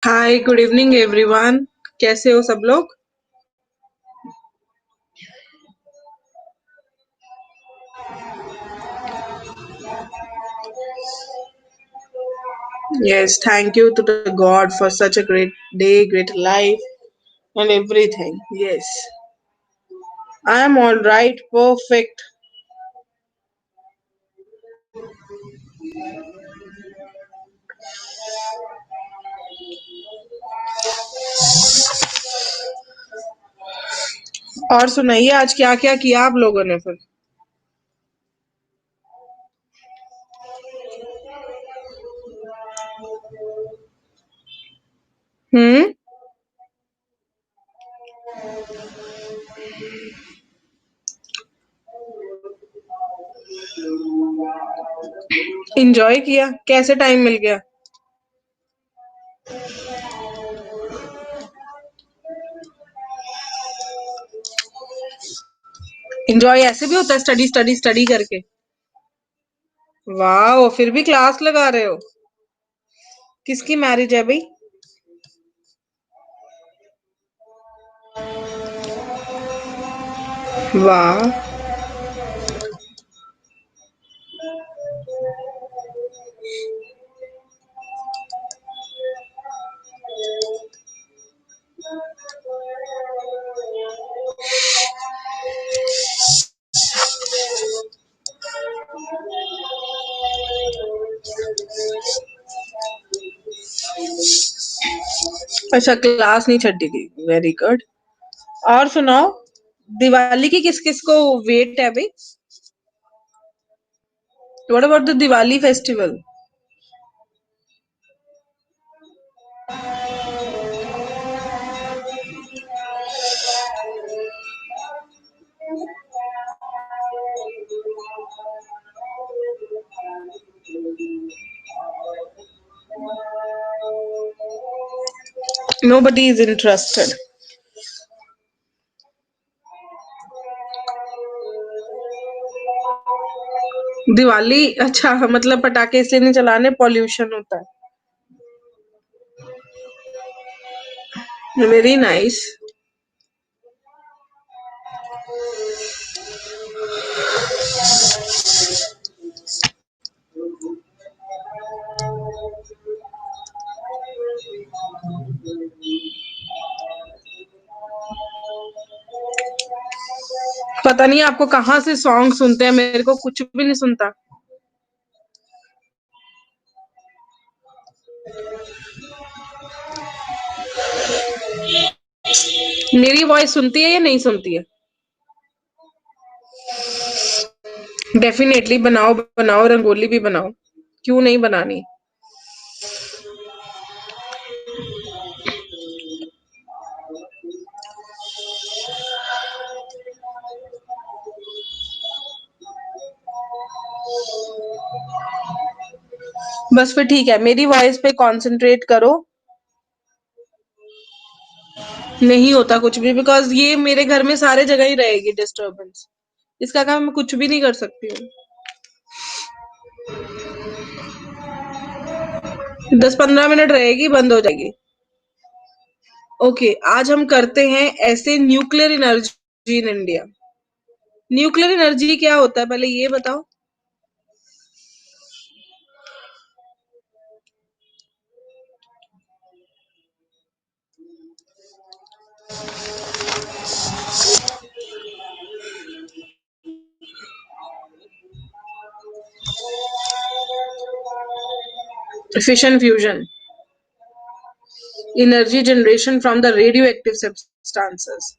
हाय, good evening everyone. कैसे हो सब लोग? Yes, thank you to the God for such a great day, great life, and everything. Yes, I am all right, perfect. और सुनाइए, आज क्या क्या किया आप लोगों ने फिर? हम्म। इंजॉय किया? कैसे टाइम मिल गया? इंजॉय ऐसे भी होता है, स्टडी स्टडी स्टडी करके? वाह, फिर भी क्लास लगा रहे हो? किसकी मैरिज है भाई? वाह। अच्छा, क्लास नहीं छड्डी थी, वेरी गुड। और सुनाओ, दिवाली की किस किस को वेट है भाई? What about the Diwali festival? Nobody is interested. Diwali अच्छा, मतलब पटाखे इसलिए नहीं चलाने, पॉल्यूशन होता है। Very nice. पता नहीं आपको कहाँ से सॉन्ग सुनते हैं, मेरे को कुछ भी नहीं सुनता। मेरी वॉइस सुनती है या नहीं सुनती है? डेफिनेटली बनाओ बनाओ, रंगोली भी बनाओ। क्यों नहीं बनानी? बस फिर ठीक है, मेरी वॉइस पे कंसंट्रेट करो। नहीं होता कुछ भी, बिकॉज ये मेरे घर में सारे जगह ही रहेगी डिस्टरबेंस। इसका काम मैं कुछ भी नहीं कर सकती हूँ। 10-15 मिनट रहेगी, बंद हो जाएगी। ओके, आज हम करते हैं ऐसे nuclear energy in India. Nuclear energy क्या होता है, पहले ये बताओ। Fission fusion, energy generation from the radioactive substances.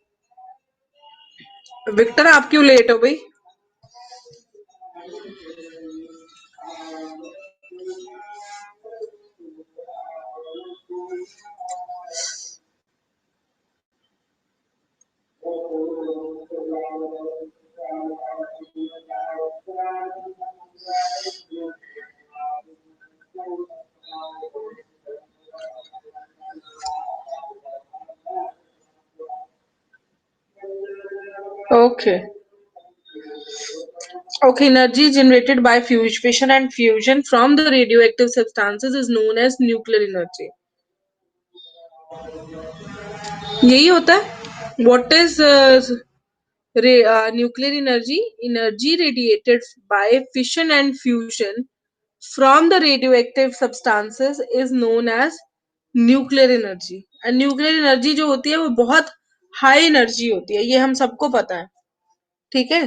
Victor, आप क्यों लेट हो भाई? Okay. Okay, energy generated by fission and fusion from the radioactive substances is known as nuclear energy. यही होता है। What is nuclear energy radiated by fission and fusion from the radioactive substances is known as nuclear energy। and nuclear energy जो होती है वो बहुत high energy होती है, ये हम सबको पता है। ठीक है,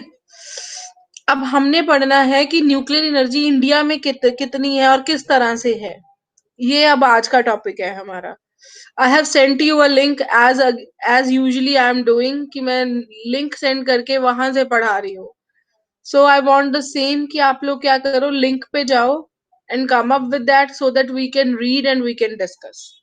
अब हमने पढ़ना है कि न्यूक्लियर एनर्जी इंडिया में कितनी है और किस तरह से है। ये अब आज का टॉपिक है हमारा। I have sent you a link as usually I am doing, कि मैं लिंक सेंड करके वहां से पढ़ा रही हूँ। So I want the same कि आप लोग क्या करो, लिंक पे जाओ and come up with that so that we can read and we can discuss.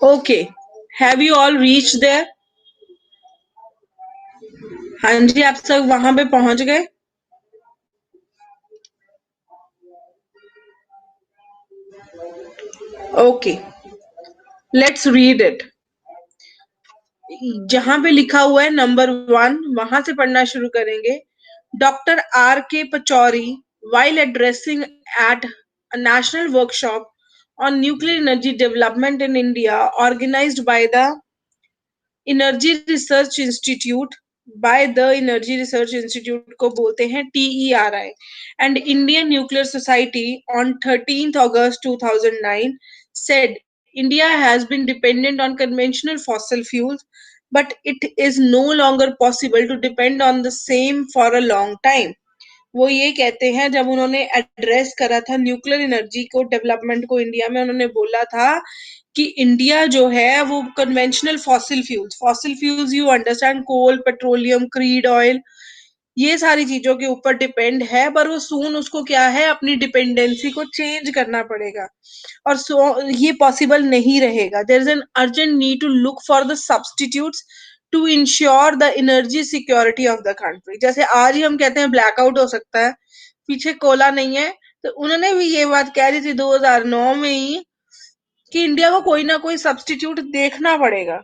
Okay, have you all reach there? हाँ जी, आप सब वहां पे पहुंच गए? Okay, let's read it. जहां पे लिखा हुआ है नंबर 1, वहां से पढ़ना शुरू करेंगे। डॉक्टर आर के Pachauri, while addressing at a national workshop on nuclear energy development in India organized by the energy research institute, by the energy research institute को बोलते हैं TERI, and Indian nuclear society on 13th August 2009 said India has been dependent on conventional fossil fuels, but it is no longer possible to depend on the same for a long time। वो ये कहते हैं, जब उन्होंने address करा था nuclear energy को, development को इंडिया में, उन्होंने बोला था कि इंडिया जो है वो conventional fossil fuels you understand, coal, petroleum, crude oil, ये सारी चीजों के ऊपर डिपेंड है, पर वो सून उसको क्या है, अपनी डिपेंडेंसी को चेंज करना पड़ेगा और ये पॉसिबल नहीं रहेगा। There is an urgent need to look for the substitutes to ensure the energy security of the country. जैसे आज ही हम कहते हैं ब्लैकआउट हो सकता है, पीछे कोला नहीं है, तो उन्होंने भी ये बात कह रही थी 2009 में ही कि इंडिया को कोई ना कोई सब्सटीट्यूट देखना पड़ेगा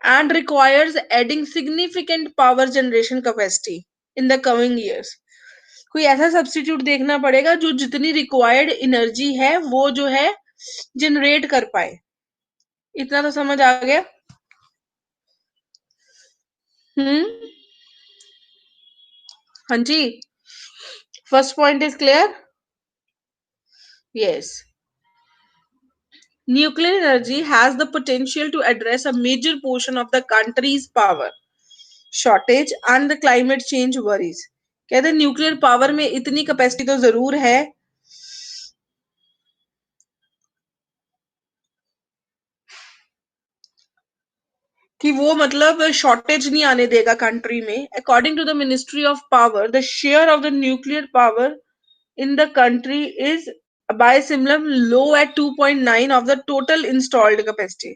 and requires adding significant power generation capacity in the coming years। कोई ऐसा सब्सटीट्यूट देखना पड़ेगा जो जितनी रिक्वायर्ड एनर्जी है वो जो है जनरेट कर पाए। इतना तो समझ आ गया? हम्म, हाँ जी, first point is clear? Yes, nuclear energy has the potential to address a major portion of the country's power shortage and the climate change worries। कहते हैं न्यूक्लियर पावर में इतनी कैपेसिटी तो जरूर है कि वो मतलब शॉर्टेज नहीं आने देगा कंट्री में। According to the ministry of power, the share of the nuclear power in the country is by similar low at 2.9 of the total installed capacity।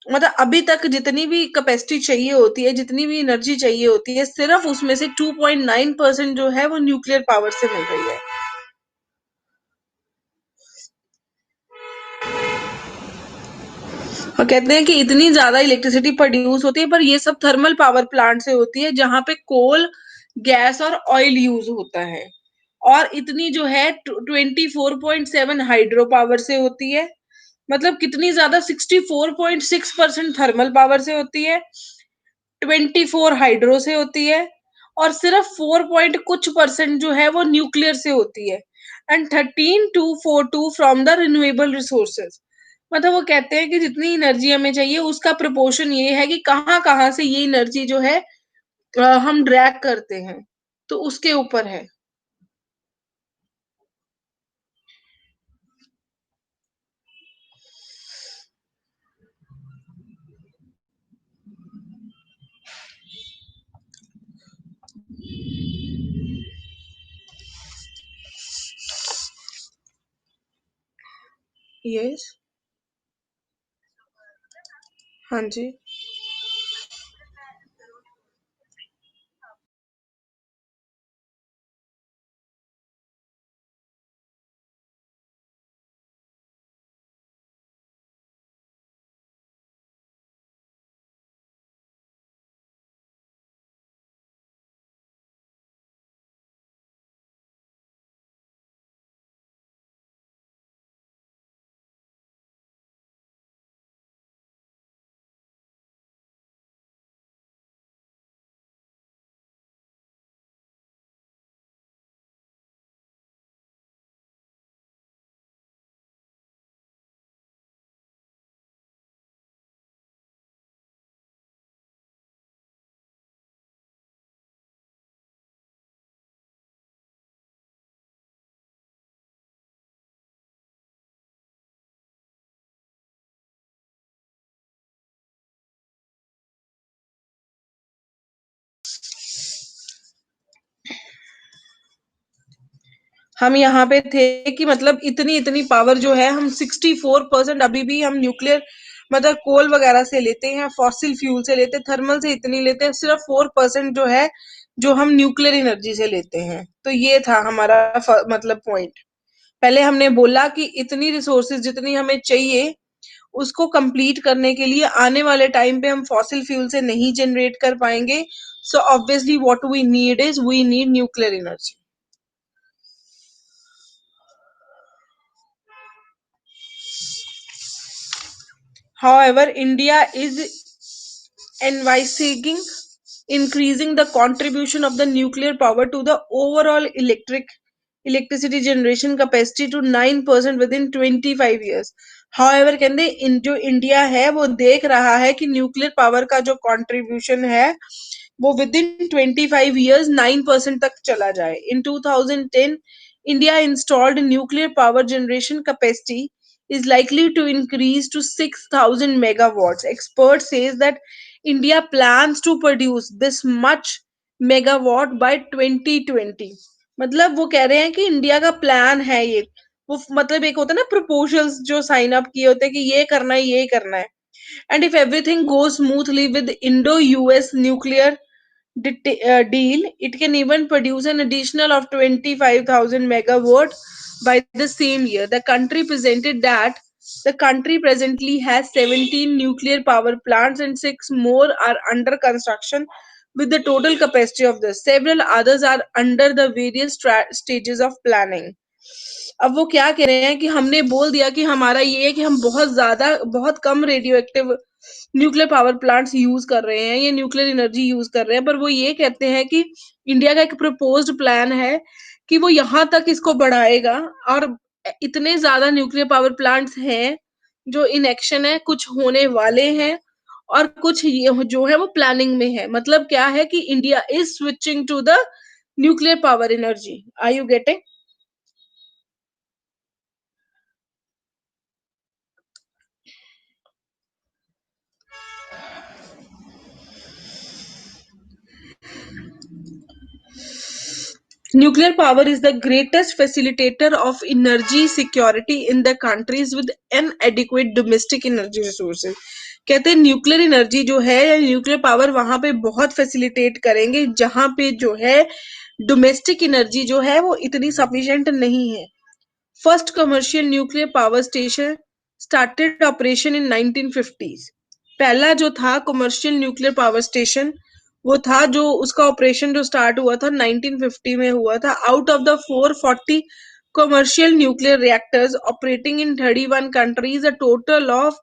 मतलब अभी तक जितनी भी कैपेसिटी चाहिए होती है, जितनी भी एनर्जी चाहिए होती है, सिर्फ उसमें से 2.9% जो है वो न्यूक्लियर पावर से मिल रही है। और कहते हैं कि इतनी ज्यादा इलेक्ट्रिसिटी प्रोड्यूस होती है, पर ये सब थर्मल पावर प्लांट से होती है जहां पे कोल, गैस और ऑयल यूज होता है। और इतनी जो है 24.7 हाइड्रो पावर से होती है। मतलब कितनी ज्यादा, 64.6% थर्मल पावर से होती है, 24 हाइड्रो से होती है, और सिर्फ 4 पॉइंट कुछ परसेंट जो है वो न्यूक्लियर से होती है, and 13,242 from the renewable resources. मतलब वो कहते हैं कि जितनी एनर्जी हमें चाहिए उसका प्रोपोर्शन ये है कि कहाँ कहाँ से ये एनर्जी जो है हम ड्रैग करते हैं, तो उसके ऊपर है। यस। हाँ जी। हम यहाँ पे थे कि मतलब इतनी इतनी पावर जो है, हम 64% अभी भी हम न्यूक्लियर मतलब कोल वगैरह से लेते हैं, फॉसिल फ्यूल से लेते हैं, थर्मल से इतनी लेते हैं, सिर्फ 4% जो है जो हम न्यूक्लियर एनर्जी से लेते हैं। तो ये था हमारा मतलब पॉइंट। पहले हमने बोला कि इतनी रिसोर्सेज जितनी हमें चाहिए उसको कंप्लीट करने के लिए आने वाले टाइम पे हम फॉसिल फ्यूल से नहीं जनरेट कर पाएंगे। So obviously what we need is we need nuclear energy. However, India is envisaging increasing the contribution of the nuclear power to the overall electricity generation capacity to 9% within 25 years. However, कहते जो India है वो देख रहा है कि nuclear power का जो कंट्रीब्यूशन है वो विद इन 25 years 9% तक चला जाए। In 2010, India installed nuclear power generation capacity is likely to increase to 6,000 megawatts. Expert says that India plans to produce this much megawatt by 2020। मतलब वो कह रहे हैं कि इंडिया का प्लान है ये। वो मतलब एक होता है ना प्रपोजल्स जो साइन अप किए होते हैं कि ये करना है ये करना है। And if everything goes smoothly with Indo US nuclear deal, it can even produce an additional of 25,000 megawatt by the same year. The country presented that the country presently has 17 nuclear power plants and 6 more are under construction with the total capacity of this. Several others are under the various stages of planning. अब वो क्या कह रहे हैं कि हमने बोल दिया कि हमारा ये है कि हम बहुत कम radio active nuclear power plants use कर रहे हैं, ये न्यूक्लियर एनर्जी यूज कर रहे हैं, पर वो ये कहते हैं कि इंडिया का एक प्रपोज्ड प्लान है कि वो यहाँ तक इसको बढ़ाएगा और इतने ज्यादा न्यूक्लियर पावर प्लांट्स हैं जो इन एक्शन है, कुछ होने वाले हैं और कुछ ये जो है वो प्लानिंग में है। मतलब क्या है कि India is switching to the nuclear power energy. Are you getting? Nuclear power is the greatest facilitator of energy security in the countries with inadequate domestic energy resources। कहते हैं न्यूक्लियर एनर्जी जो है या न्यूक्लियर पावर वहां पे बहुत facilitate करेंगे जहां पे जो है डोमेस्टिक एनर्जी जो है वो इतनी सफिशिएंट नहीं है। First commercial nuclear power station started operation in 1950s। पहला जो था कमर्शियल न्यूक्लियर पावर स्टेशन वो था जो उसका ऑपरेशन जो स्टार्ट हुआ था 1950 में हुआ था। Out of the 440 commercial nuclear reactors operating in 31 countries, a total of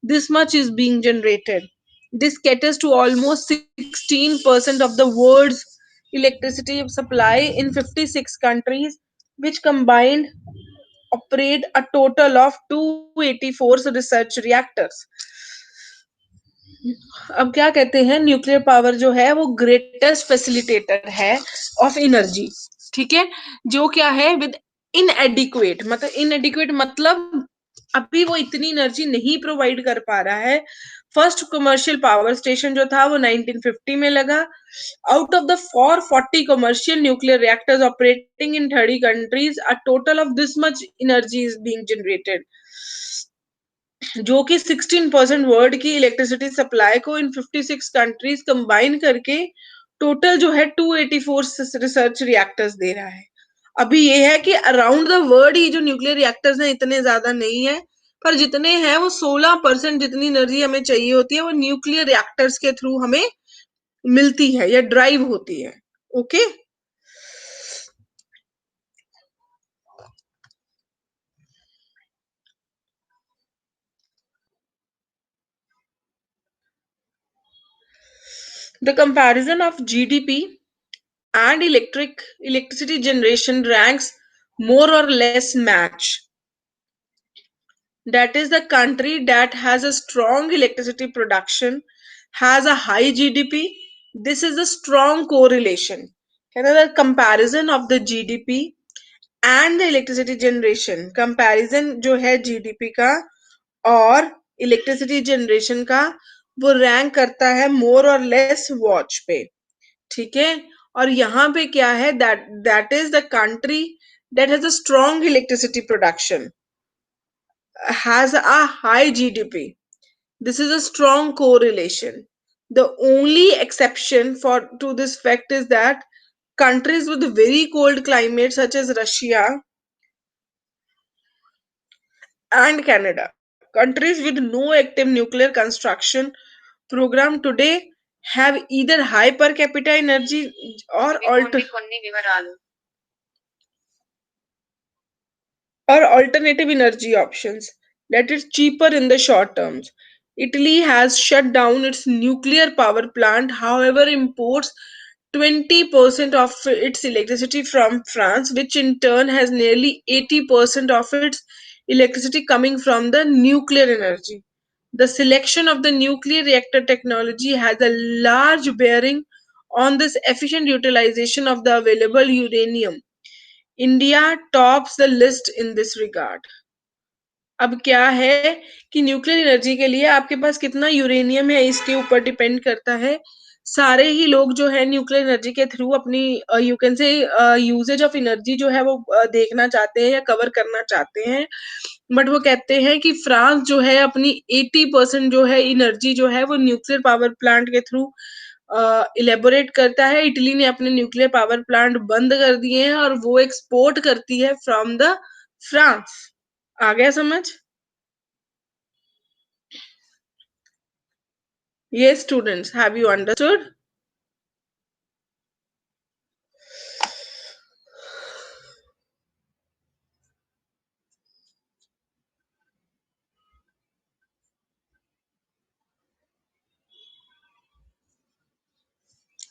this much is being generated. This caters to almost 16% of the world's electricity supply in 56 countries, which combined operate a total of 284 research reactors। अब क्या कहते हैं nuclear power जो है वो greatest facilitator है of energy. ठीक है, जो क्या है विद इनएडिक्वेट मतलब अभी वो इतनी एनर्जी नहीं प्रोवाइड कर पा रहा है। फर्स्ट कमर्शियल पावर स्टेशन जो था वो 1950 में लगा। Out of the 440 commercial nuclear reactors operating in 30 countries, a total of this much energy is being generated। जो कि 16% वर्ल्ड की इलेक्ट्रिसिटी सप्लाई को इन 56 कंट्रीज कंबाइन करके टोटल जो है 284 रिसर्च रिएक्टर्स दे रहा है। अभी ये है कि अराउंड द वर्ल्ड ही जो न्यूक्लियर रिएक्टर्स हैं इतने ज्यादा नहीं है, पर जितने हैं वो 16% जितनी एनर्जी हमें चाहिए होती है वो न्यूक्लियर रिएक्टर्स के थ्रू हमें मिलती है या ड्राइव होती है। Okay, the comparison of GDP and electricity generation ranks more or less match. That is, the country that has a strong electricity production has a high GDP. This is a strong correlation. The comparison of the GDP and the electricity generation, comparison जो है GDP का और electricity generation का, वो rank करता है मोर और less watch पे। ठीक है, और यहाँ पे क्या है, that is the country that has a strong electricity production has a high GDP. This is a strong correlation. The only exception for to this fact is that countries with very cold climates such as Russia and Canada, countries with no active nuclear construction program today, have either high per capita energy or alternative energy options that is cheaper in the short terms. Italy has shut down its nuclear power plant, however, imports 20% of its electricity from France, which in turn has nearly 80% of its electricity coming from the nuclear energy. The selection of the nuclear reactor technology has a large bearing on this efficient utilization of the available uranium. India tops the list in this regard. अब क्या है कि nuclear energy के लिए आपके पास कितना uranium है इसके ऊपर डिपेंड करता है। सारे ही लोग जो है न्यूक्लियर एनर्जी के थ्रू अपनी you can say usages of energy जो है वो देखना चाहते हैं या कवर करना चाहते हैं, बट वो कहते हैं कि फ्रांस जो है अपनी 80% जो है एनर्जी जो है वो न्यूक्लियर पावर प्लांट के थ्रू इलेबोरेट करता है। इटली ने अपने न्यूक्लियर पावर प्लांट बंद कर दिए हैं और वो एक्सपोर्ट करती है फ्रॉम द फ्रांस। आ गया समझ? Yes, students, have you understood?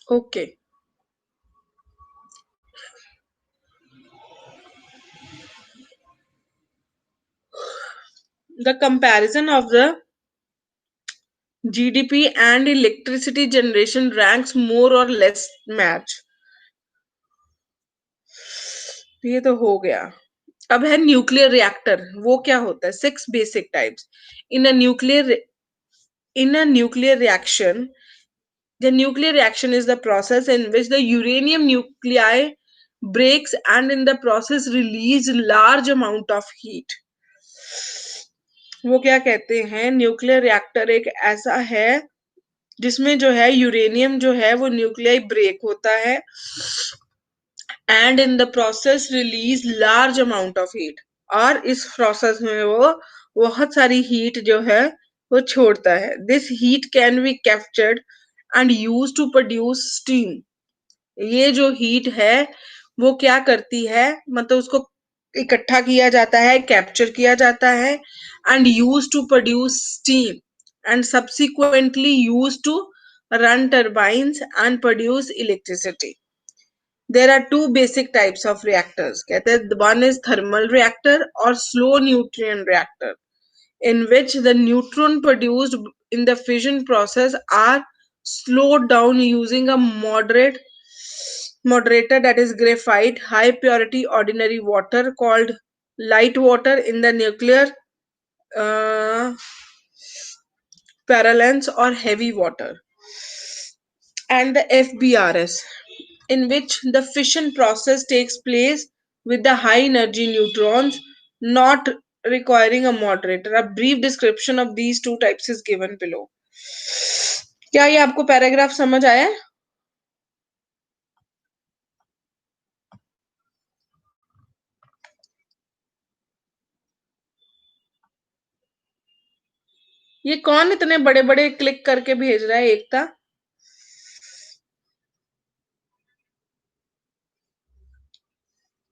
Okay. The comparison of the GDP and electricity generation ranks more or less match. ये तो हो गया। अब है न्यूक्लियर रिएक्टर, वो क्या होता है? 6 basic types in a nuclear reaction. The nuclear reaction is the process in which the uranium nuclei breaks and in the process release large amount of heat. वो क्या कहते हैं, न्यूक्लियर रिएक्टर एक ऐसा है जिसमें जो है यूरेनियम जो है वो न्यूक्लियाई ब्रेक होता है and in the process release large amount of heat, और इस प्रोसेस में वो बहुत सारी हीट जो है वो छोड़ता है। This heat can be captured and use to produce steam. ये जो हीट है वो क्या करती है, मतलब उसको इकट्ठा किया जाता है, कैप्चर किया जाता है and use to produce steam and subsequently used to run turbines and produce electricity. There are two basic types of reactors. कहते हैं one is thermal reactor or slow neutron reactor, in which the neutron produced in the fission process are slowed down using a moderator, that is graphite, high purity ordinary water called light water in the nuclear uh, parlance, or heavy water, and the FBRS, in which the fission process takes place with the high energy neutrons, not requiring a moderator. A brief description of these two types is given below. क्या ये आपको paragraph समझ आया है? ये कौन इतने बड़े बड़े क्लिक करके भेज रहा है? एकता,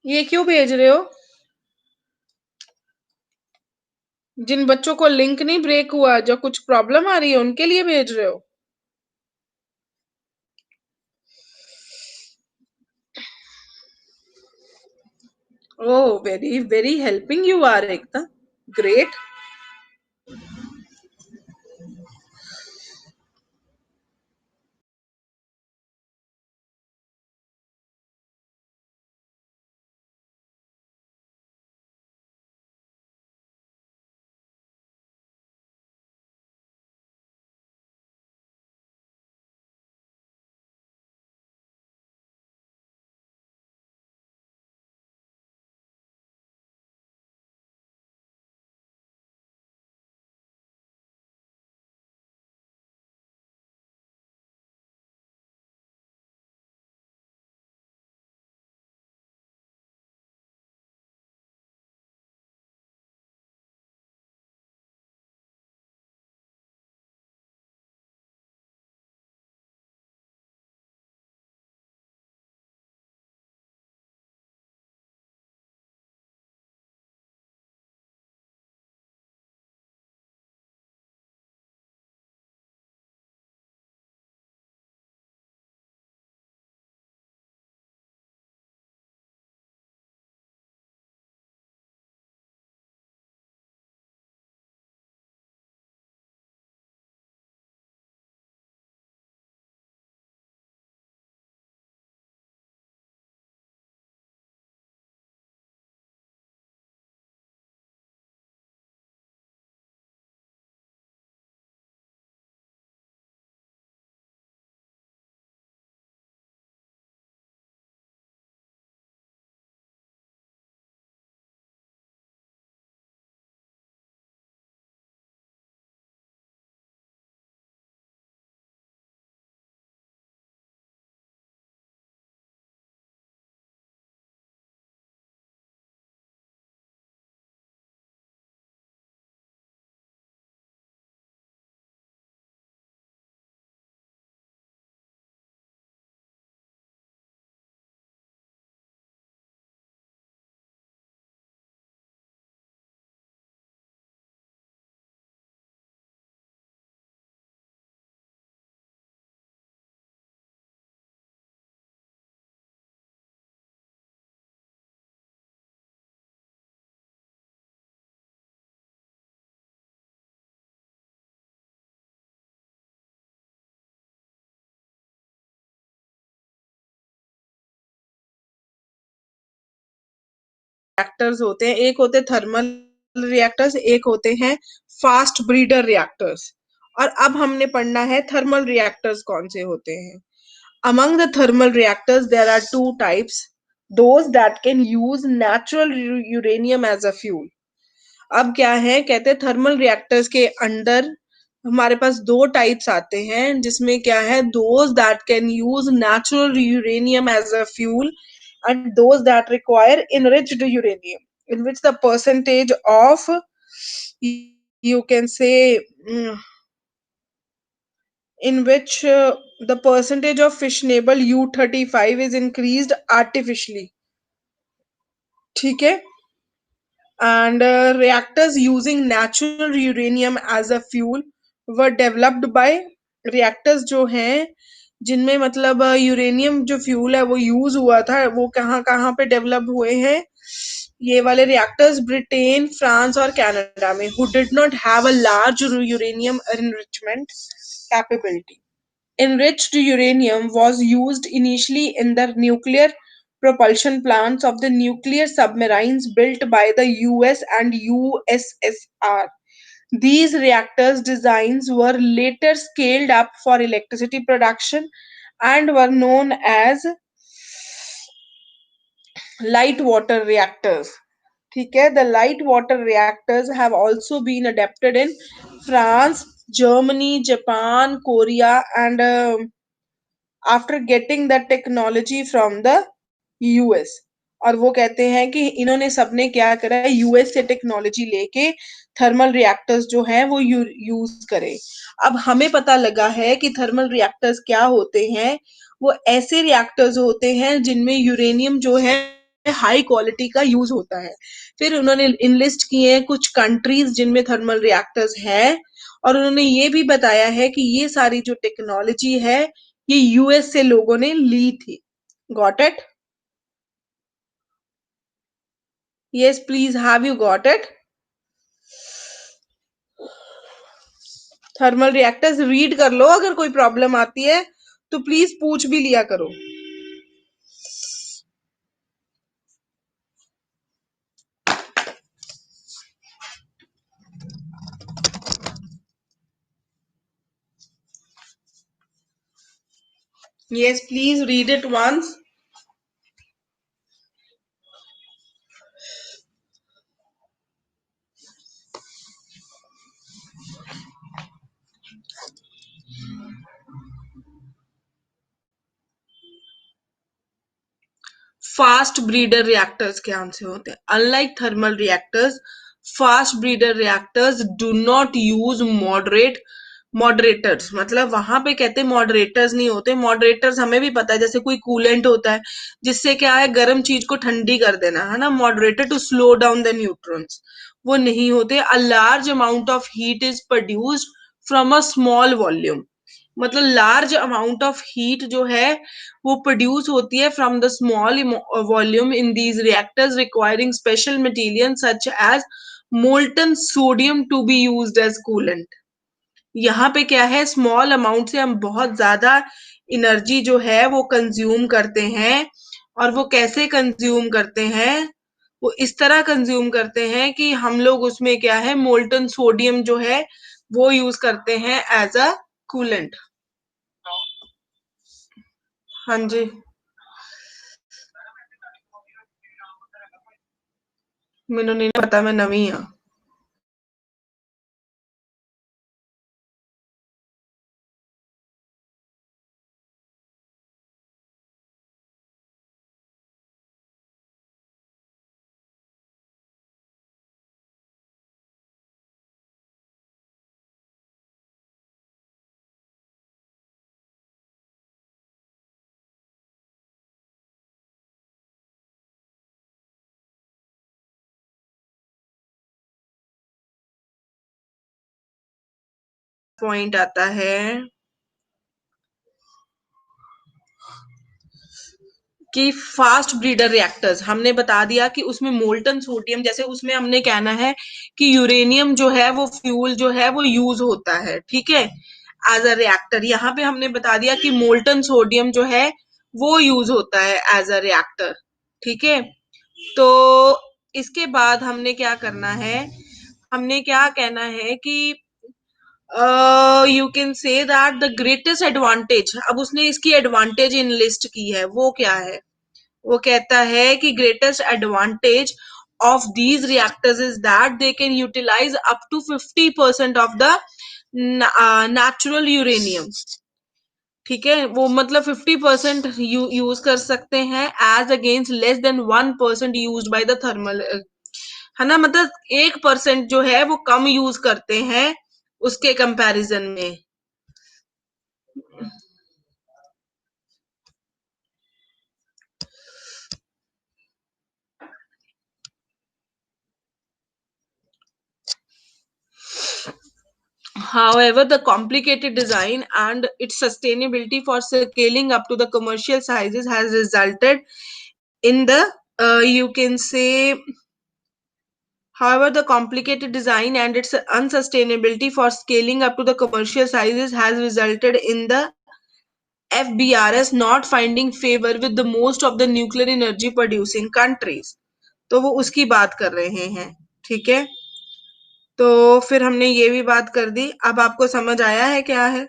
ये क्यों भेज रहे हो? जिन बच्चों को लिंक नहीं ब्रेक हुआ, जो कुछ प्रॉब्लम आ रही है, उनके लिए भेज रहे हो? Oh, very, very helping you are, Ekta. Great. Reactors होते हैं, एक होते थर्मल रिएक्टर्स, एक होते हैं फास्ट ब्रीडर रिएक्टर्स। और अब हमने पढ़ना है थर्मल रिएक्टर्स कौन से होते हैं। Among the thermal reactors, there are two types, those that can use natural uranium as a fuel. अब क्या है, कहते हैं थर्मल रिएक्टर्स के अंडर हमारे पास दो टाइप्स आते हैं, जिसमें क्या है, those that can use natural uranium as a fuel and those that require enriched uranium, in which the percentage of, you can say, in which the percentage of fissionable U-35 is increased artificially. ठीक है? And reactors using natural uranium as a fuel were developed by reactors जो हैं जिनमें मतलब uranium जो fuel है वो use हुआ था, वो कहाँ कहाँ पे डेवलप हुए हैं, ये वाले रिएक्टर्स ब्रिटेन, फ्रांस और कनाडा में, who did not have a large uranium enrichment capability. Enriched uranium was used initially in the nuclear propulsion plants of the nuclear submarines built by the US and USSR. These reactors designs were later scaled up for electricity production and were known as light water reactors. ठीक है, the light water reactors have also been adapted in France, Germany, Japan, Korea and after getting the technology from the US. और वो कहते हैं कि इन्होंने सबने क्या करा है, यूएस से टेक्नोलॉजी लेके थर्मल रिएक्टर्स जो है वो यूज करे। अब हमें पता लगा है कि थर्मल रिएक्टर्स क्या होते हैं। वो ऐसे रिएक्टर्स होते हैं जिनमें यूरेनियम जो है हाई क्वालिटी का यूज होता है। फिर उन्होंने इनलिस्ट किए हैं कुछ कंट्रीज जिनमें थर्मल रिएक्टर्स है, और उन्होंने ये भी बताया है कि ये सारी जो टेक्नोलॉजी है ये यूएस से लोगों ने ली थी। Got it? Yes please, have you got it? Thermal reactors read कर लो, अगर कोई प्रॉब्लम आती है तो प्लीज पूछ भी लिया करो। Yes please read it once. Fast breeder reactors के आंसर होते हैं। Unlike thermal reactors, fast breeder reactors do not use moderators. मतलब वहां पे कहते हैं मॉडरेटर्स नहीं होते। मॉडरेटर्स हमें भी पता है, जैसे कोई कूलेंट होता है जिससे क्या है गर्म चीज को ठंडी कर देना, है ना, moderator to slow down the neutrons. वो नहीं होते। A large amount of heat is produced from a small volume. मतलब लार्ज अमाउंट ऑफ हीट जो है वो प्रोड्यूस होती है from the small volume in these reactors requiring special material such as molten sodium to be used as coolant. यहाँ पे क्या है, स्मॉल अमाउंट से हम बहुत ज्यादा एनर्जी जो है वो कंज्यूम करते हैं। और वो कैसे कंज्यूम करते हैं? वो इस तरह कंज्यूम करते हैं कि हम लोग उसमें क्या है, मोल्टन सोडियम जो है वो यूज करते हैं एज अ कूलेंट। हाँ जी। मैनू नहीं पता, मैं नवी हाँ। पॉइंट आता है कि फास्ट ब्रीडर रिएक्टर्स हमने बता दिया कि उसमें मोल्टन सोडियम, जैसे उसमें हमने कहना है कि यूरेनियम जो है वो फ्यूल जो है वो यूज होता है, ठीक है, एज अ रिएक्टर। यहाँ पे हमने बता दिया कि मोल्टन सोडियम जो है वो यूज होता है एज अ रिएक्टर, ठीक है। तो इसके बाद हमने क्या करना है, हमने क्या कहना है कि you can say that the greatest advantage, अब उसने इसकी एडवांटेज इन लिस्ट की है, वो क्या है? वो कहता है कि greatest advantage of these reactors is that they can utilise up to 50% of the natural uranium. ठीक है, वो मतलब 50% यूज कर सकते हैं as against less than 1% use by the thermal, है ना, मतलब 1% जो है वो कम यूज करते हैं उसके कंपैरिजन में। However, the complicated design and its sustainability for scaling up to the commercial sizes has resulted in the, you can say, however, the complicated design and its unsustainability for scaling up to the commercial sizes has resulted in the FBRS not finding favor with the most of the nuclear energy producing countries। तो वो उसकी बात कर रहे हैं, ठीक है। तो फिर हमने ये भी बात कर दी। अब आपको समझ आया है क्या है?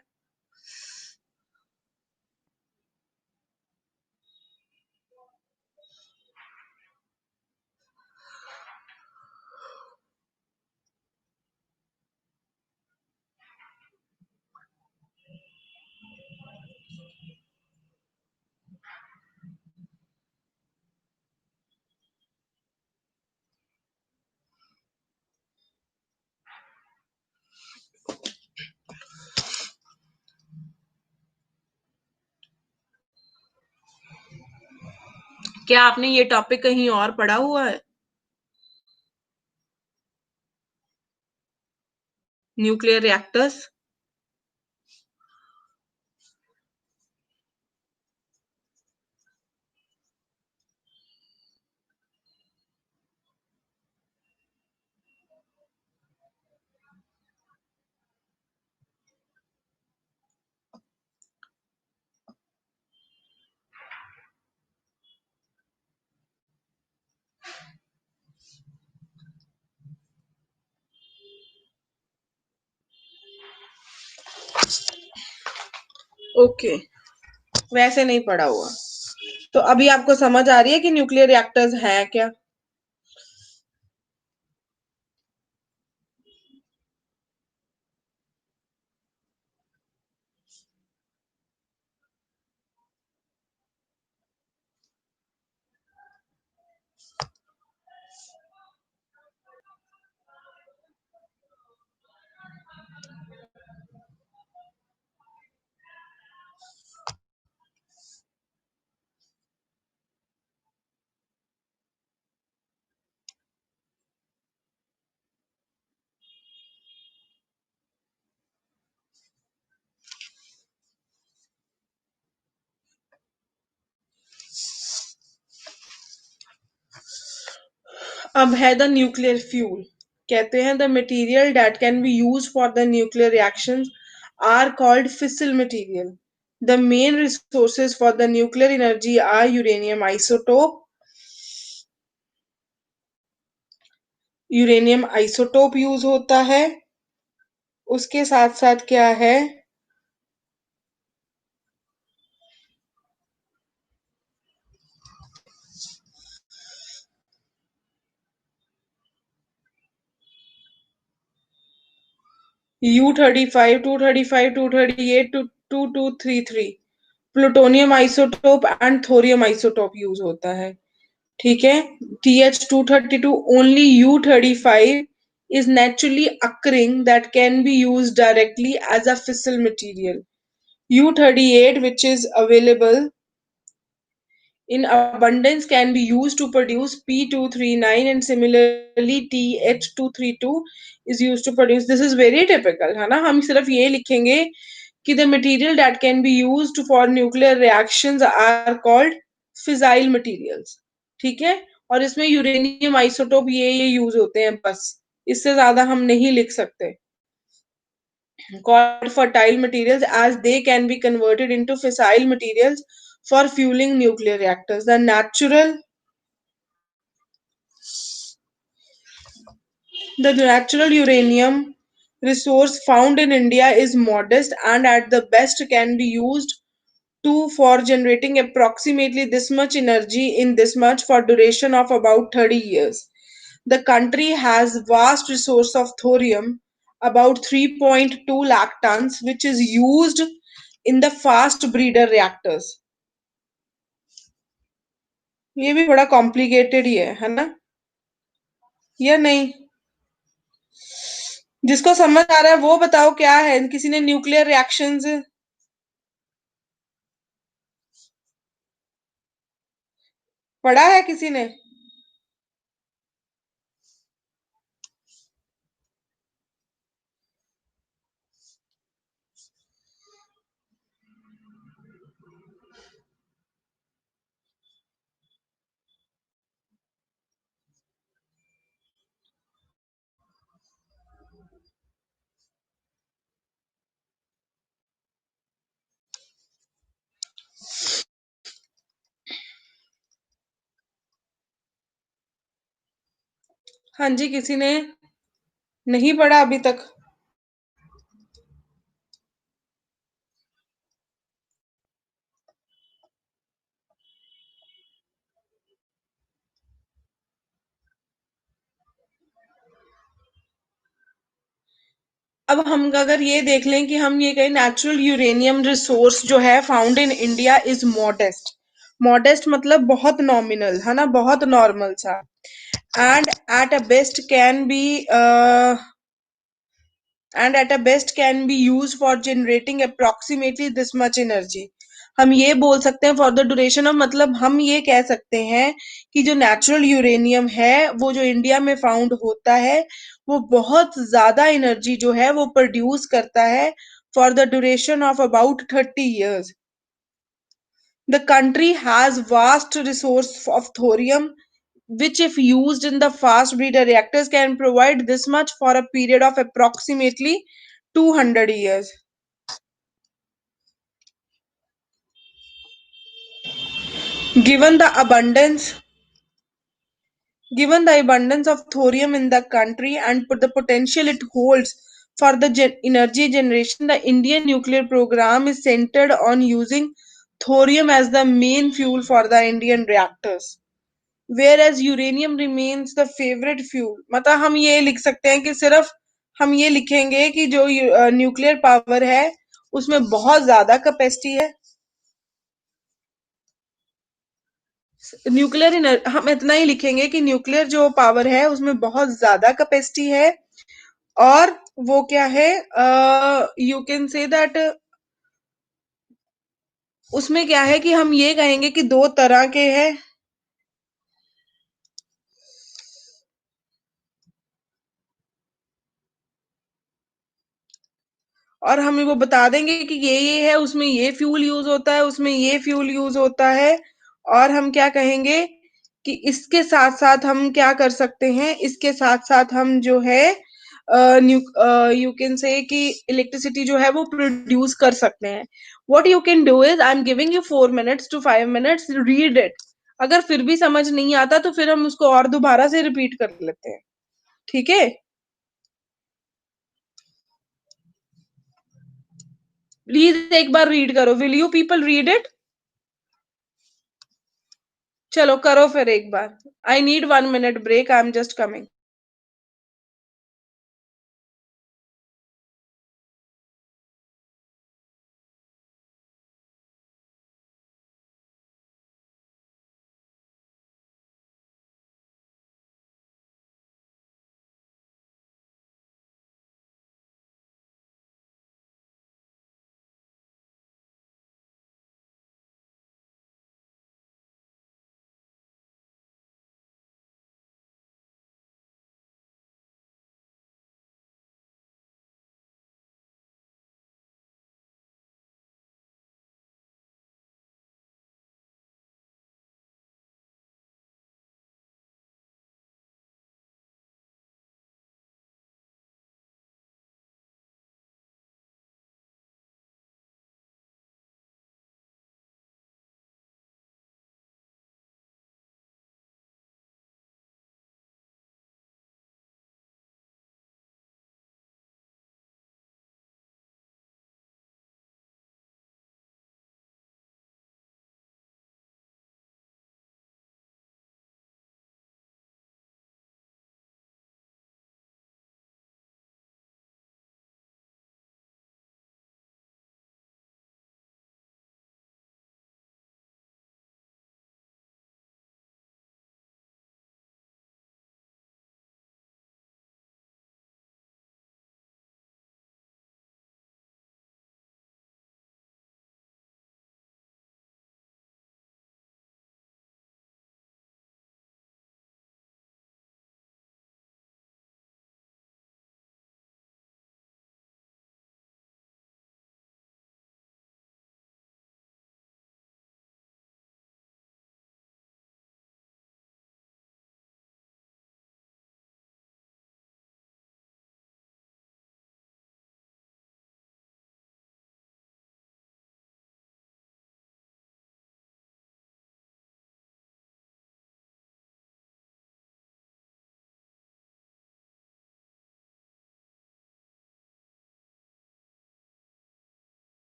क्या आपने ये टॉपिक कहीं और पढ़ा हुआ है? Nuclear reactors. ओके, वैसे नहीं पढ़ा हुआ। तो अभी आपको समझ आ रही है कि न्यूक्लियर रिएक्टर्स है क्या? अब है द न्यूक्लियर फ्यूल। कहते हैं the material that can be use for the nuclear reactions are called fissile material. The main resources for the nuclear energy are uranium isotope. Uranium isotope use होता है। उसके साथ साथ क्या है? U-35, 235, 238, 2233 plutonium isotope and thorium isotope use होता है। ठीक है। TH-232 only U-35 is naturally occurring that can be used directly as a fissile material. U-38, which is available in abundance, can be used to produce P239, and similarly TH-232 is used to produce. This is very typical, है ना? हम सिर्फ ये लिखेंगे कि the material that can be used for nuclear reactions are called fissile materials. ठीक है। और इसमें यूरेनियम आइसोटोप ये यूज होते हैं, बस इससे ज्यादा हम नहीं लिख सकते। Called fertile materials as they can be converted into fissile materials for fueling nuclear reactors. The natural uranium resource found in India is modest and at the best can be used to for generating approximately this much energy in this much for duration of about 30 years. The country has vast resource of thorium, about 3.2 lakh tons, which is used in the fast breeder reactors. ये भी बड़ा complicated ही है ना? या नहीं? जिसको समझ आ रहा है वो बताओ क्या है। किसी ने न्यूक्लियर रिएक्शंस पढ़ा है किसी ने? हाँ जी, किसी ने नहीं पढ़ा अभी तक? अब हम अगर ये देख लें कि हम ये कहें नेचुरल यूरेनियम रिसोर्स जो है found in India is modest. Modest मतलब बहुत नॉमिनल, है ना? बहुत नॉर्मल सा। And at a best can be and at a best can be used for generating approximately this much energy. हम ये बोल सकते हैं फॉर द ड्यूरेशन ऑफ, मतलब हम ये कह सकते हैं कि जो नेचुरल यूरेनियम है वो जो इंडिया में फाउंड होता है वो बहुत ज्यादा एनर्जी जो है वो प्रोड्यूस करता है for the duration of about 30 years. The country has vast resource of thorium, which if used in the fast breeder reactors can provide this much for a period of approximately 200 years. Given the abundance Given the abundance of thorium in the country and the potential it holds for the energy generation, the Indian nuclear program is centered on using thorium as the main fuel for the Indian reactors. Whereas uranium remains the favorite fuel. मतलब हम ये लिख सकते हैं कि सिर्फ हम ये लिखेंगे कि जो न्यूक्लियर पावर है उसमें बहुत ज्यादा कैपेसिटी है। हम इतना ही लिखेंगे कि न्यूक्लियर जो पावर है उसमें बहुत ज्यादा कैपेसिटी है। और वो क्या है, यू कैन से दैट उसमें क्या है कि हम ये कहेंगे कि दो तरह के हैं। और हम वो बता देंगे कि ये है, उसमें ये फ्यूल यूज होता है, उसमें ये फ्यूल यूज होता है। और हम क्या कहेंगे कि इसके साथ साथ हम क्या कर सकते हैं, इसके साथ साथ हम जो है यू कैन से कि इलेक्ट्रिसिटी जो है वो प्रोड्यूस कर सकते हैं। What you can do is I am giving you 4 minutes to 5 minutes, read it. अगर फिर भी समझ नहीं आता तो फिर हम उसको और दोबारा से रिपीट कर लेते हैं, ठीक है? प्लीज एक बार रीड करो, will you people read it? चलो करो फिर एक बार। I need 1 minute break, I am just coming.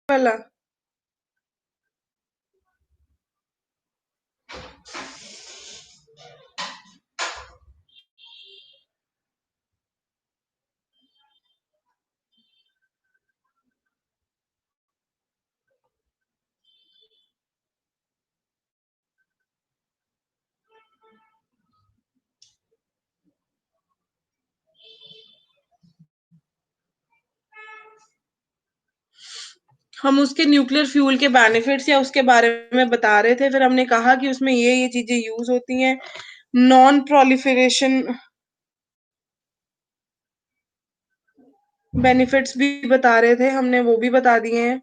वाला हम उसके न्यूक्लियर फ्यूल के बेनिफिट्स या उसके बारे में बता रहे थे, फिर हमने कहा कि उसमें ये चीजें यूज होती हैं। नॉन प्रोलिफरेशन बेनिफिट्स भी बता रहे थे, हमने वो भी बता दिए हैं।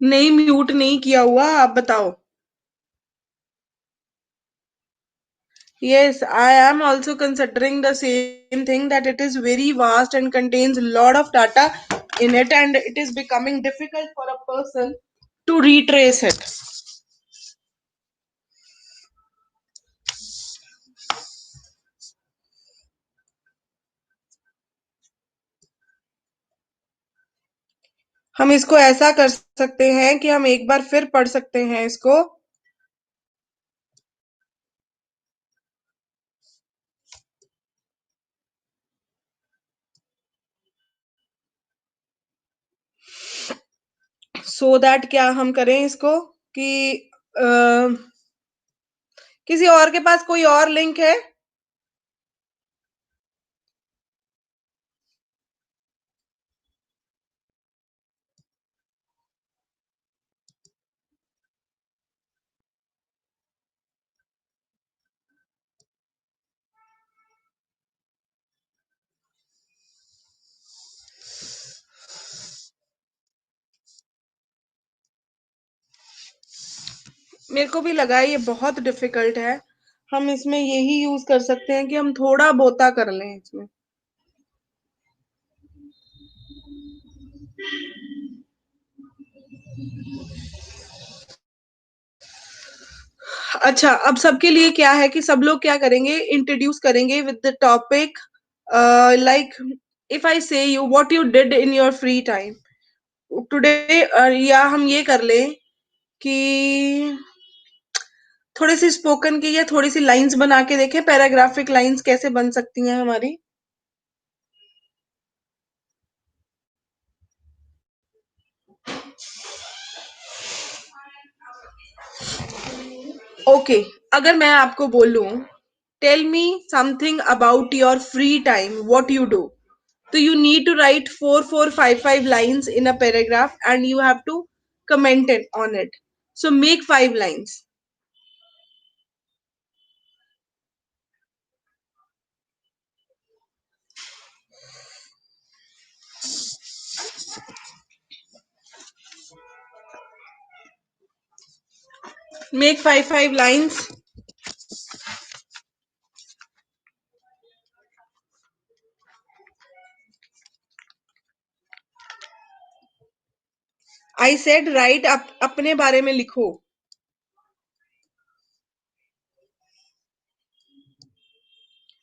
नहीं, म्यूट नहीं किया हुआ, आप बताओ। Yes, I am also considering the same thing, that it is very vast and contains a lot of data in it, and it is becoming difficult for a person to retrace it. हम इसको ऐसा कर सकते हैं कि हम एक बार फिर पढ़ सकते हैं इसको। सो दैट क्या हम करें इसको कि किसी और के पास कोई और लिंक है? मेरे को भी लगा ये बहुत डिफिकल्ट है। हम इसमें यही यूज कर सकते हैं कि हम थोड़ा बोता कर लें इसमें। अच्छा, अब सबके लिए क्या है कि सब लोग क्या करेंगे, इंट्रोड्यूस करेंगे with the topic, like if I say you what you did in your free time today, या हम ये कर लें कि थोड़ी सी स्पोकन की या थोड़ी सी लाइंस बना के देखें, पैराग्राफिक लाइंस कैसे बन सकती हैं हमारी। ओके, अगर मैं आपको बोलूं tell me something about your free time, what you do, तो you need to write 4, 4, 5, 5 lines in a paragraph and you have to comment it on it. So make 5 lines. Make 5, 5 lines. I said write अपने बारे में लिखो।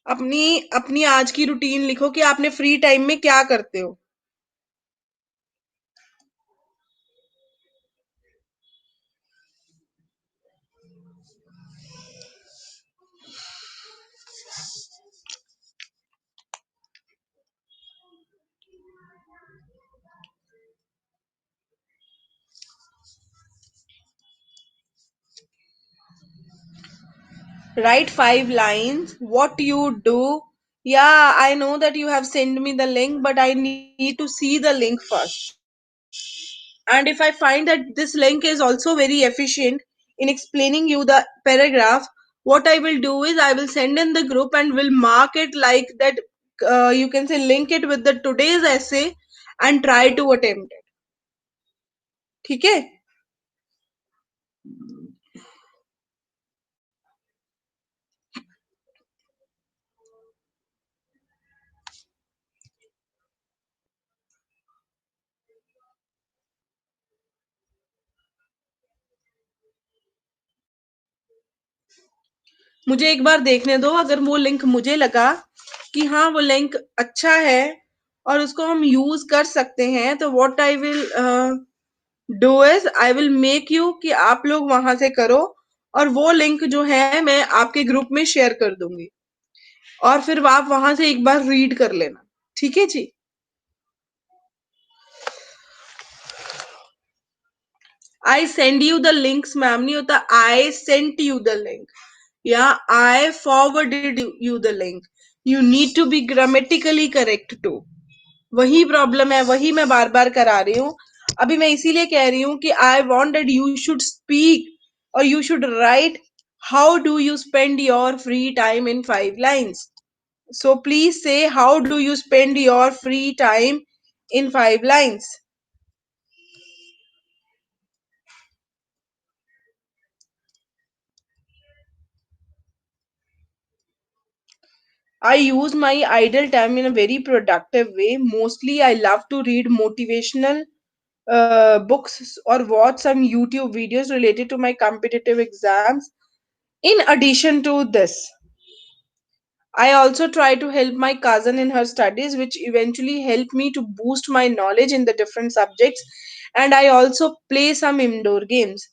अपनी अपनी आज की routine लिखो कि आपने फ्री टाइम में क्या करते हो। Write 5 lines. What you do? Yeah, I know that you have sent me the link, but I need to see the link first. And if I find that this link is also very efficient in explaining you the paragraph, what I will do is I will send in the group and will mark it like that, you can say link it with the today's essay and try to attempt it. ठीक है? मुझे एक बार देखने दो, अगर वो link मुझे लगा कि हाँ वो लिंक अच्छा है और उसको हम यूज कर सकते हैं, तो what I will do is I will make you कि आप लोग वहां से करो, और वो लिंक जो है मैं आपके ग्रुप में शेयर कर दूंगी, और फिर आप वहां से एक बार रीड कर लेना। ठीक है जी? I send you the links ma'am नहीं होता, I sent you the link या I forwarded you the link. You need to be grammatically correct too. वही प्रॉब्लम है, वही मैं बार बार करा रही हूँ. अभी मैं इसीलिए कह रही हूँ कि I want that you should speak or you should write how do you spend your free time in 5 lines. So please say how do you spend your free time in 5 lines. I use my idle time in a very productive way. Mostly, I love to read motivational books or watch some YouTube videos related to my competitive exams. In addition to this, I also try to help my cousin in her studies, which eventually help me to boost my knowledge in the different subjects. And I also play some indoor games.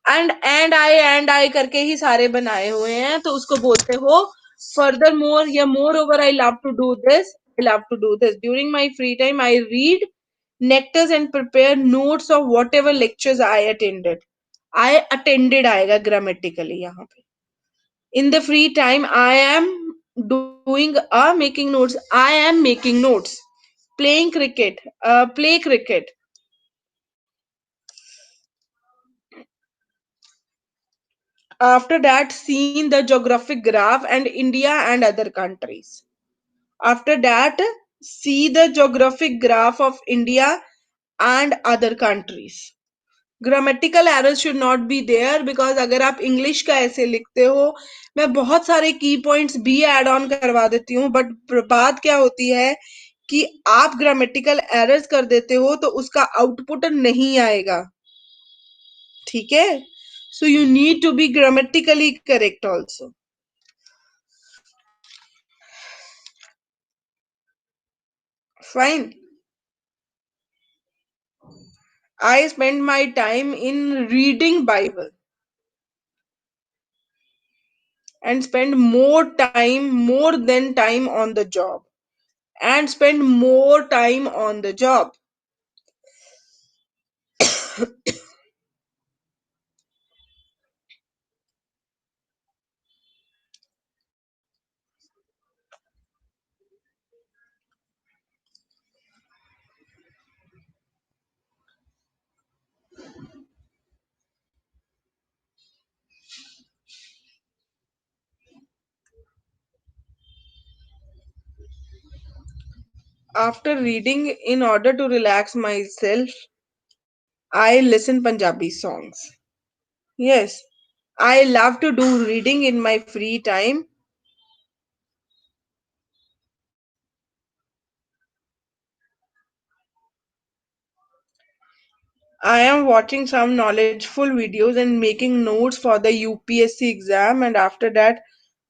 And I करके ही सारे बनाए हुए हैं, तो उसको बोलते हो furthermore या moreover I love to do this. I love to do this during my free time. I read nectars and prepare notes of whatever lectures I attended. I attended आएगा grammatically यहाँ पे. In the free time I am doing making notes. I am making notes, playing cricket, play cricket. After that, seen the geographic graph and India and other countries. After that, see the geographic graph of India and other countries. Grammatical errors should not be there, because अगर आप English का ऐसे लिखते हो, मैं बहुत सारे की पॉइंट्स भी एड ऑन करवा देती हूँ, बट बात क्या होती है कि आप ग्रामेटिकल एरर्स कर देते हो तो उसका आउटपुट नहीं आएगा. ठीक है, so you need to be grammatically correct also. Fine. I spend my time in reading Bible and spend more than time on the job. And spend more time on the job. After reading, in order to relax myself, I listen Punjabi songs. Yes, I love to do reading in my free time. I am watching some knowledgeful videos and making notes for the UPSC exam, and after that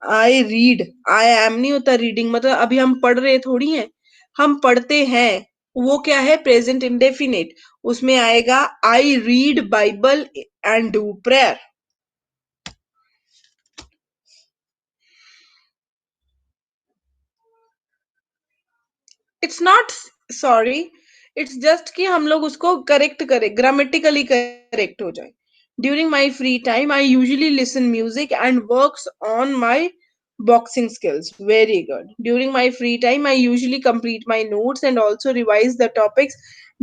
I read. I am नहीं होता reading, मतलब अभी हम पढ़ रहे थोड़ी हैं, हम पढ़ते हैं. वो क्या है, प्रेजेंट इंडेफिनिट. उसमें आएगा I read Bible and do prayer. It's not sorry, it's just कि हम लोग उसको करेक्ट करें, ग्रामेटिकली करेक्ट हो जाए. During my free time I usually listen music and works on my boxing skills. Very good. During my free time I usually complete my notes and also revise the topics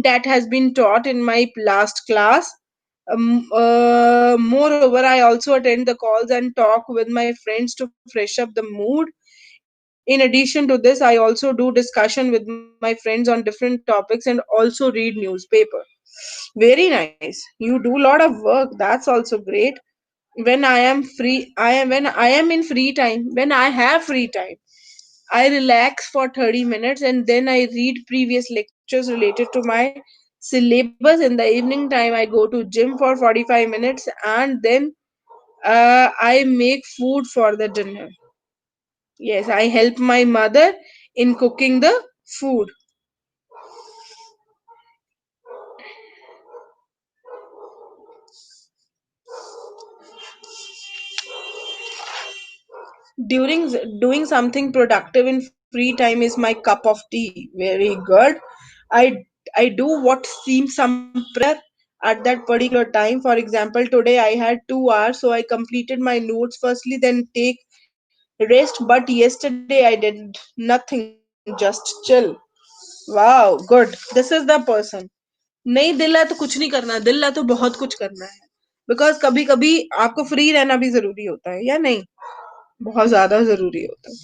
that has been taught in my last class. Moreover, I also attend the calls and talk with my friends to fresh up the mood. In addition to this, I also do discussion with my friends on different topics and also read newspaper. Very nice. You do a lot of work. That's also great. When I am in free time, when I have free time, I relax for 30 minutes and then I read previous lectures related to my syllabus. In the evening time, I go to gym for 45 minutes and then I make food for the dinner. Yes, I help my mother in cooking the food. During doing something productive in free time is my cup of tea. Very good. I I do what seems some prayer. at that particular time. For example, today I had 2 hours, so I completed my notes firstly, then take rest. But yesterday I did nothing, just chill. Wow, good. This is the person. नहीं दिल है तो कुछ नहीं करना, दिल है तो बहुत कुछ करना है, बिकॉज कभी कभी आपको फ्री रहना भी जरूरी होता है, या नहीं? बहुत ज्यादा जरूरी होता है.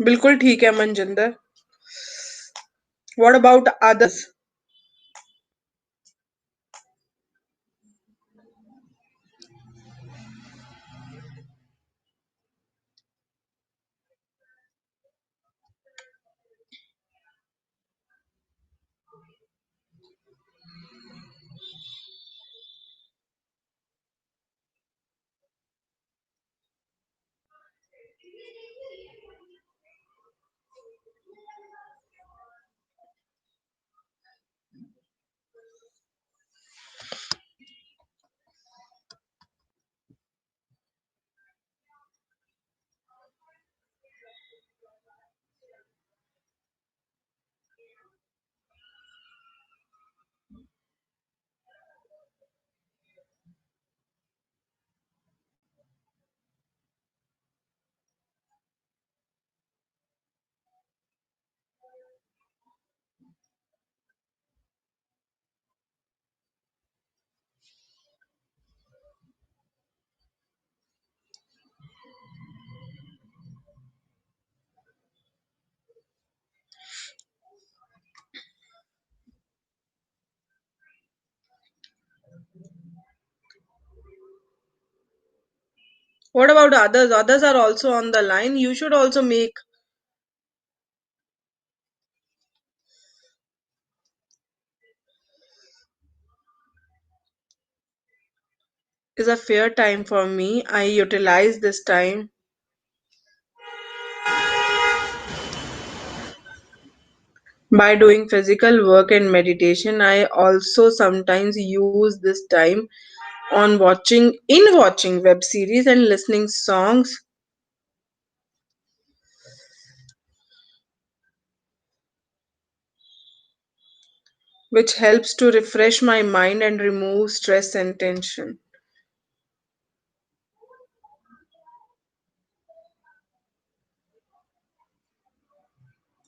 बिल्कुल ठीक है Manjinder. What about others? What about others? Others are also on the line. You should also make. Is a fair time for me. I utilize this time by doing physical work and meditation. I also sometimes use this time on watching web series and listening songs, which helps to refresh my mind and remove stress and tension.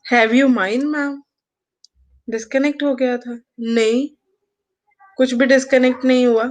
Have you mind, ma'am? Disconnect हो गया था? नहीं, कुछ भी disconnect नहीं हुआ.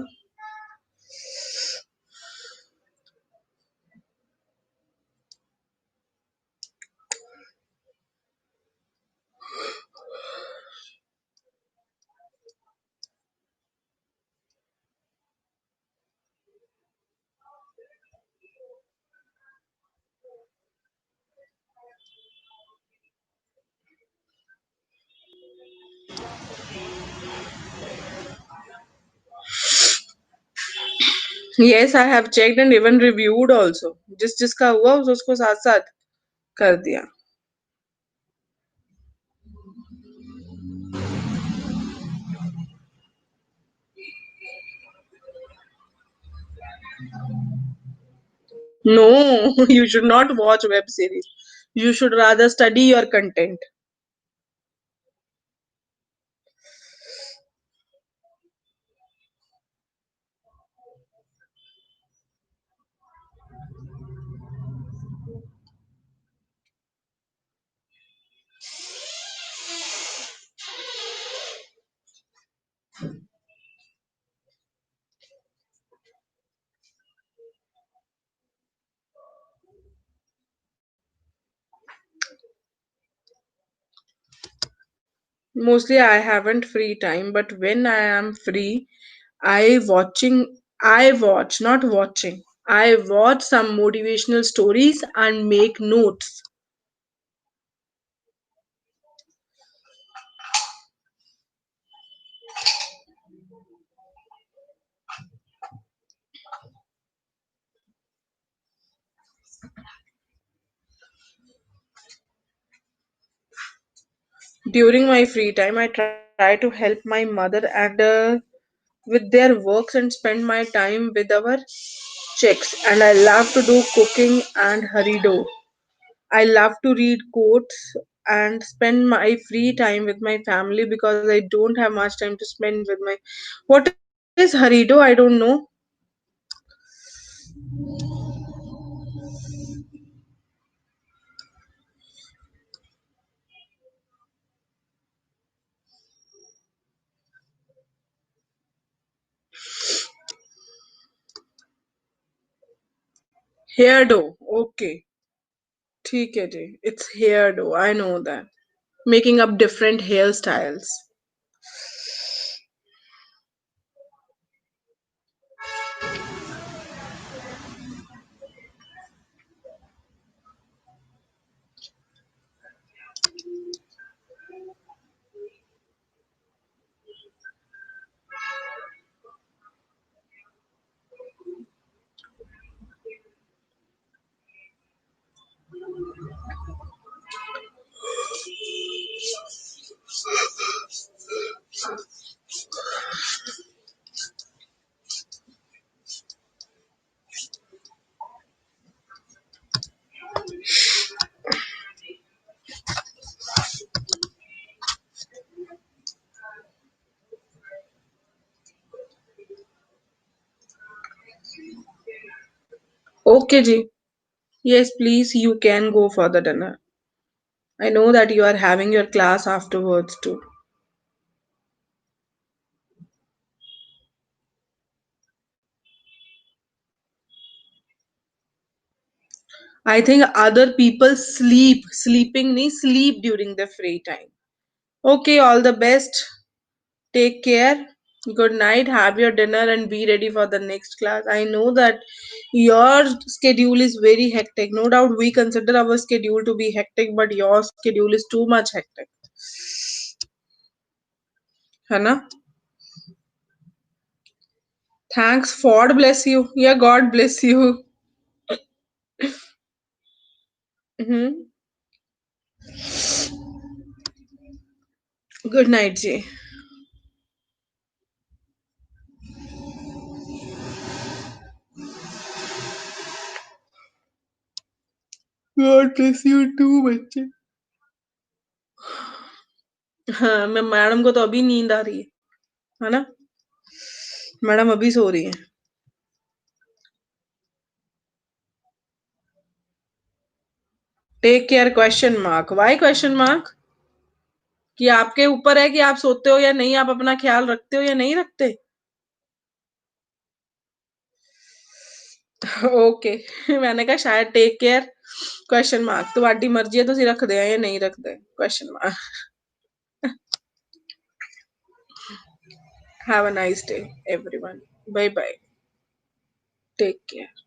Yes, I have checked and even reviewed also. जिसका हुआ उसको साथ साथ कर दिया. No, you should not watch web series. You should rather study your content. Mostly I haven't free time, but when I am free, I watch, not watching. I watch some motivational stories and make notes. During my free time, I try to help my mother and with their works and spend my time with our chicks. And I love to do cooking and harido. I love to read quotes and spend my free time with my family because I don't have much time to spend with my. What is harido? I don't know. Hair do. Okay. ठीक है जी. It's hair do. I know that. Making up different hairstyles. Okay ji. Yes, please, you can go for the dinner. I know that you are having your class afterwards too. I think other people sleeping nahi sleep during the free time. Okay, all the best. Take care. Good night. Have your dinner and be ready for the next class. I know that your schedule is very hectic. No doubt we consider our schedule to be hectic, but your schedule is too much hectic. है ना? Thanks. God bless you. Yeah, God bless you. Hmm. Good night, Ji. God bless you too, बच्चे. हाँ, मैं madam को तो अभी नींद आ रही है ना? मैडम अभी सो रही है. Take care question mark. Why question mark? कि आपके ऊपर है कि आप सोते हो या नहीं, आप अपना ख्याल रखते हो या नहीं रखते. ओके. मैंने कहा शायद टेक केयर क्वेश्चन मार्क. ਤੁਹਾਡੀ ਮਰਜ਼ੀ ਹੈ ਤੁਸੀਂ ਰੱਖਦੇ ਆ ਜਾਂ ਨਹੀਂ ਰੱਖਦੇ question mark. Have a nice day everyone. Bye bye. Take care.